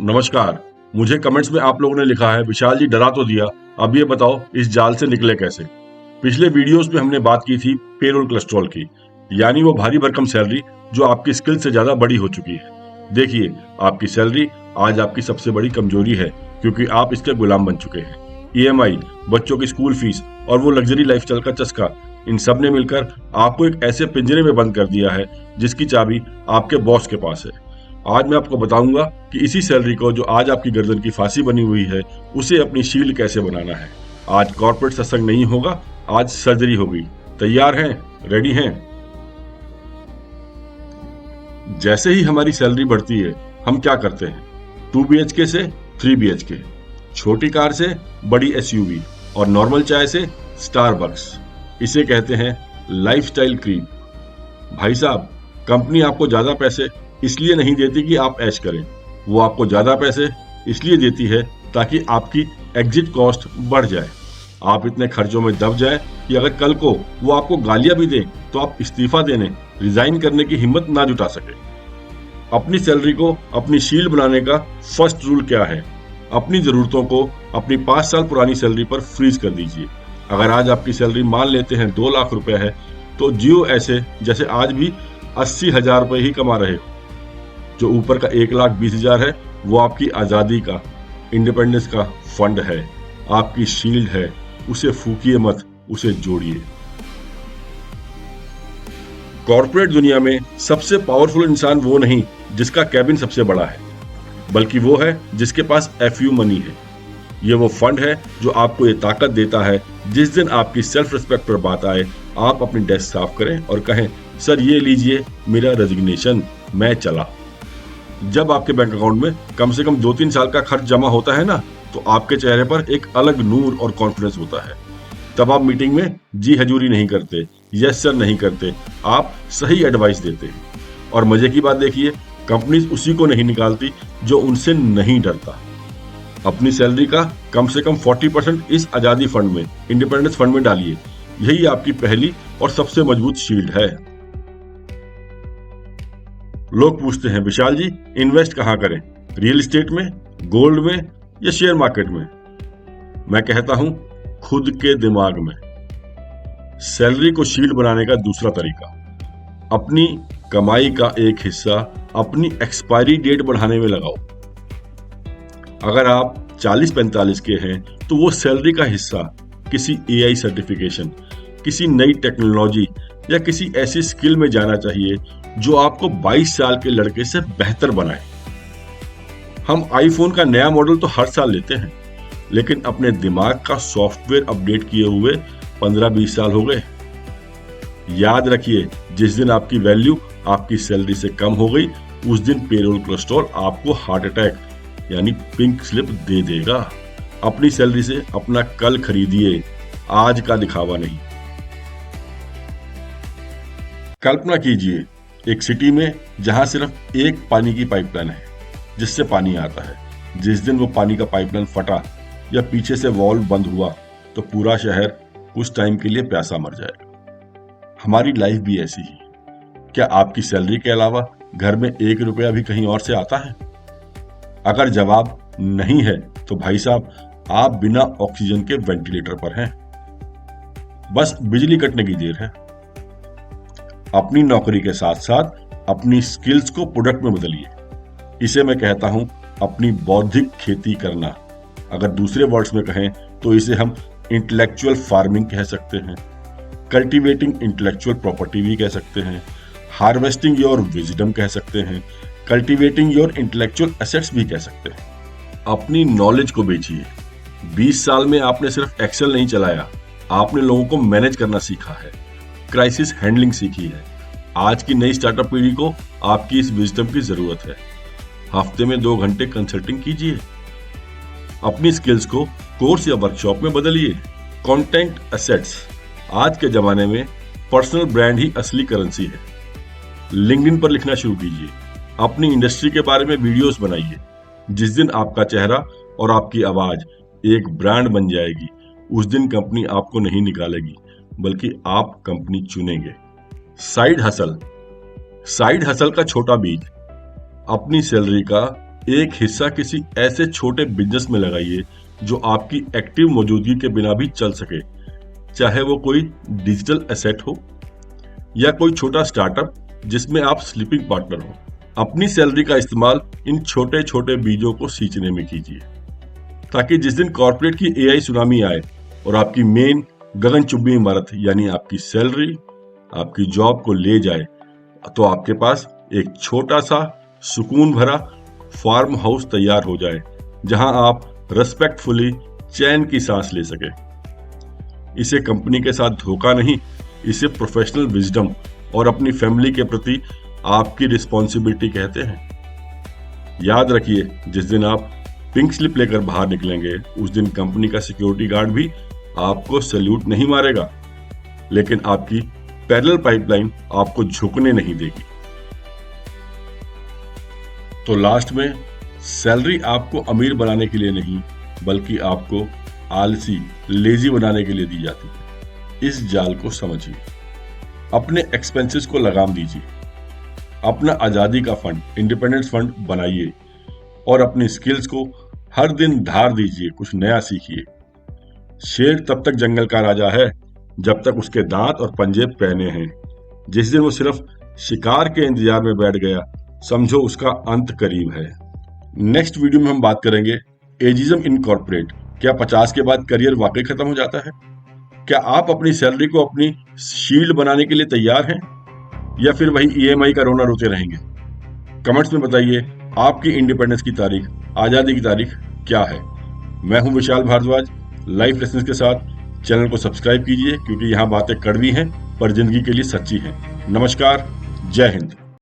नमस्कार। मुझे कमेंट्स में आप लोगों ने लिखा है, विशाल जी डरा तो दिया, अब ये बताओ इस जाल से निकले कैसे। पिछले वीडियोस में हमने बात की थी पेरोल कोलेस्ट्रॉल की, यानी वो भारी भरकम सैलरी जो आपकी स्किल से ज्यादा बड़ी हो चुकी है। देखिए, आपकी सैलरी आज आपकी सबसे बड़ी कमजोरी है, क्योंकि आप इसके गुलाम बन चुके हैं। ईएमआई, बच्चों की स्कूल फीस और वो लग्जरी लाइफस्टाइल का चस्का, इन सब ने मिलकर आपको एक ऐसे पिंजरे में बंद कर दिया है जिसकी चाबी आपके बॉस के पास है। आज मैं आपको बताऊंगा कि इसी सैलरी को, जो आज आपकी गर्दन की फांसी बनी हुई है, उसे अपनी शील्ड कैसे बनाना है। आज कॉर्पोरेट सत्संग नहीं होगा, आज सर्जरी होगी। तैयार हैं? रेडी हैं? जैसे ही हमारी सैलरी बढ़ती है, हम क्या करते हैं? 2 BHK से 3 BHK, छोटी कार से बड़ी SUV और नॉर्मल चाय से स्टारबक्स। इसे कहते हैं लाइफस्टाइल क्रीप। भाई साहब, कंपनी आपको ज्यादा पैसे इसलिए नहीं देती कि आप ऐश करें, वो आपको ज्यादा पैसे इसलिए देती है ताकि आपकी एग्जिट कॉस्ट बढ़ जाए। आप इतने खर्चों में दब जाए कि अगर कल को वो आपको गालियां भी दें तो आप इस्तीफा देने, रिजाइन करने की हिम्मत ना जुटा सके। अपनी सैलरी को अपनी शील्ड बनाने का फर्स्ट रूल क्या है? अपनी जरूरतों को अपनी 5 साल पुरानी सैलरी पर फ्रीज कर दीजिए। अगर आज आपकी सैलरी मान लेते हैं 2 लाख रुपए है, तो जियो ऐसे जैसे आज भी 80,000 रुपए ही कमा रहे हो। जो ऊपर का 1,20,000 है, वो आपकी आजादी का, इंडिपेंडेंस का फंड है, आपकी शील्ड है। उसे फूकिए मत, उसे जोड़िए। कॉर्पोरेट दुनिया में सबसे पावरफुल इंसान वो नहीं जिसका कैबिन सबसे बड़ा है, बल्कि वो है जिसके पास FU मनी है। ये वो फंड है जो आपको ये ताकत देता है, जिस दिन आपकी सेल्फ रिस्पेक्ट पर बात आए, आप अपनी डेस्क साफ करें और कहें, सर ये लीजिए मेरा रेजिग्नेशन, मैं चला। जब आपके बैंक अकाउंट में कम से कम 2-3 साल का खर्च जमा होता है ना, तो आपके चेहरे पर एक अलग नूर और कॉन्फिडेंस होता है। तब आप मीटिंग में जी हजूरी नहीं करते, यस सर नहीं करते, आप सही एडवाइस देते हैं। और मजे की बात देखिए, कंपनीज उसी को नहीं निकालती जो उनसे नहीं डरता। अपनी सैलरी का कम से कम 40% इस आजादी फंड में, इंडिपेंडेंस फंड में डालिए। यही आपकी पहली और सबसे मजबूत शील्ड है। लोग पूछते हैं, विशाल जी इन्वेस्ट कहाँ करें? रियल एस्टेट में, गोल्ड में या शेयर मार्केट में? मैं कहता हूं, खुद के दिमाग में। सैलरी को शील्ड बनाने का दूसरा तरीका, अपनी कमाई का एक हिस्सा अपनी एक्सपायरी डेट बढ़ाने में लगाओ। अगर आप 40-45 के हैं, तो वो सैलरी का हिस्सा किसी AI सर्टिफिकेशन, किसी नई टेक्नोलॉजी या किसी ऐसी स्किल में जाना चाहिए जो आपको 22 साल के लड़के से बेहतर बनाए। हम आईफोन का नया मॉडल तो हर साल लेते हैं, लेकिन अपने दिमाग का सॉफ्टवेयर अपडेट किए हुए 15-20 साल हो गए। याद रखिए, जिस दिन आपकी वैल्यू आपकी सैलरी से कम हो गई, उस दिन पेरोल कोलेस्ट्रॉल आपको हार्ट अटैक यानी पिंक स्लिप दे देगा। अपनी सैलरी से अपना कल खरीदिए, आज का दिखावा नहीं। कल्पना कीजिए एक सिटी में जहां सिर्फ एक पानी की पाइपलाइन है जिससे पानी आता है। जिस दिन वो पानी का पाइपलाइन फटा या पीछे से वॉल्व बंद हुआ, तो पूरा शहर कुछ टाइम के लिए प्यासा मर जाएगा। हमारी लाइफ भी ऐसी ही। क्या आपकी सैलरी के अलावा घर में 1 रुपया भी कहीं और से आता है? अगर जवाब नहीं है, तो भाई साहब, आप बिना ऑक्सीजन के वेंटिलेटर पर हैं। बस बिजली कटने की देर है। अपनी नौकरी के साथ साथ अपनी स्किल्स को प्रोडक्ट में बदलिए। इसे मैं कहता हूं अपनी बौद्धिक खेती करना। अगर दूसरे वर्ड्स में कहें तो इसे हम इंटेलेक्चुअल फार्मिंग कह सकते हैं, कल्टीवेटिंग इंटेलेक्चुअल प्रॉपर्टी भी कह सकते हैं, हार्वेस्टिंग योर विजडम कह सकते हैं, कल्टीवेटिंग योर इंटेलेक्चुअल एसेट्स भी कह सकते हैं। अपनी नॉलेज को बेचिए। 20 साल में आपने सिर्फ एक्सेल नहीं चलाया, आपने लोगों को मैनेज करना सीखा है, क्राइसिस हैंडलिंग सीखी है। आज की नई स्टार्टअप पीढ़ी को आपकी इस विजडम की जरूरत है। हफ्ते में 2 घंटे कंसल्टिंग कीजिए। अपनी स्किल्स को कोर्स या वर्कशॉप में बदलिए। कंटेंट एसेट्स, आज के जमाने में पर्सनल ब्रांड ही असली करेंसी है। लिंक्डइन पर लिखना शुरू कीजिए। अपनी इंडस्ट्री के बारे में वीडियोस बनाइए। जिस दिन आपका चेहरा और आपकी आवाज एक ब्रांड बन जाएगी, उस दिन कंपनी आपको नहीं निकालेगी, बल्कि आप कंपनी चुनेंगे। साइड हसल का छोटा बीज, अपनी सैलरी का एक हिस्सा किसी ऐसे छोटे बिजनेस में लगाइए जो आपकी एक्टिव मौजूदगी के बिना भी चल सके, चाहे वो कोई डिजिटल एसेट हो या कोई छोटा स्टार्टअप जिसमें आप स्लीपिंग पार्टनर हो। अपनी सैलरी का इस्तेमाल इन छोटे छोटे बीजों को सींचने में कीजिए, ताकि जिस दिन कॉर्पोरेट की एआई सुनामी आए और आपकी मेन गगनचुंबी इमारत यानी आपकी सैलरी आपकी जॉब को ले जाए, तो आपके पास एक छोटा सा सुकून भरा फार्म हाउस तैयार हो जाए, जहां आप रेस्पेक्टफुली चैन की सांस ले सके। इसे कंपनी के साथ धोखा नहीं, इसे प्रोफेशनल विजडम और अपनी फैमिली के प्रति आपकी रिस्पॉन्सिबिलिटी कहते हैं। याद रखिए, जिस दिन आप पिंक स्लिप लेकर बाहर निकलेंगे, उस दिन कंपनी का सिक्योरिटी गार्ड भी आपको सैल्यूट नहीं मारेगा, लेकिन आपकी पैरेलल पाइपलाइन आपको झुकने नहीं देगी। तो लास्ट में, सैलरी आपको अमीर बनाने के लिए नहीं, बल्कि आपको आलसी लेजी बनाने के लिए दी जाती है। इस जाल को समझिए, अपने एक्सपेंसेस को लगाम दीजिए, अपना आजादी का फंड, इंडिपेंडेंस फंड बनाइए और अपनी स्किल्स को हर दिन धार दीजिए, कुछ नया सीखिए। शेर तब तक जंगल का राजा है जब तक उसके दांत और पंजे पहने हैं। जिस दिन वो सिर्फ शिकार के इंतजार में बैठ गया, समझो उसका अंत करीब है। नेक्स्ट वीडियो में हम बात करेंगे एजिज्म इन कॉर्पोरेट। क्या 50 के बाद करियर वाकई खत्म हो जाता है? क्या आप अपनी सैलरी को अपनी शील्ड बनाने के लिए तैयार हैं, या फिर वही ईएमआई का रोना रोते रहेंगे? कमेंट्स में बताइए, आपकी इंडिपेंडेंस की तारीख, आजादी की तारीख क्या है? मैं हूं विशाल भारद्वाज, लाइफ लेसन्स के साथ। चैनल को सब्सक्राइब कीजिए, क्योंकि यहाँ बातें कड़वी हैं पर जिंदगी के लिए सच्ची हैं। नमस्कार, जय हिंद।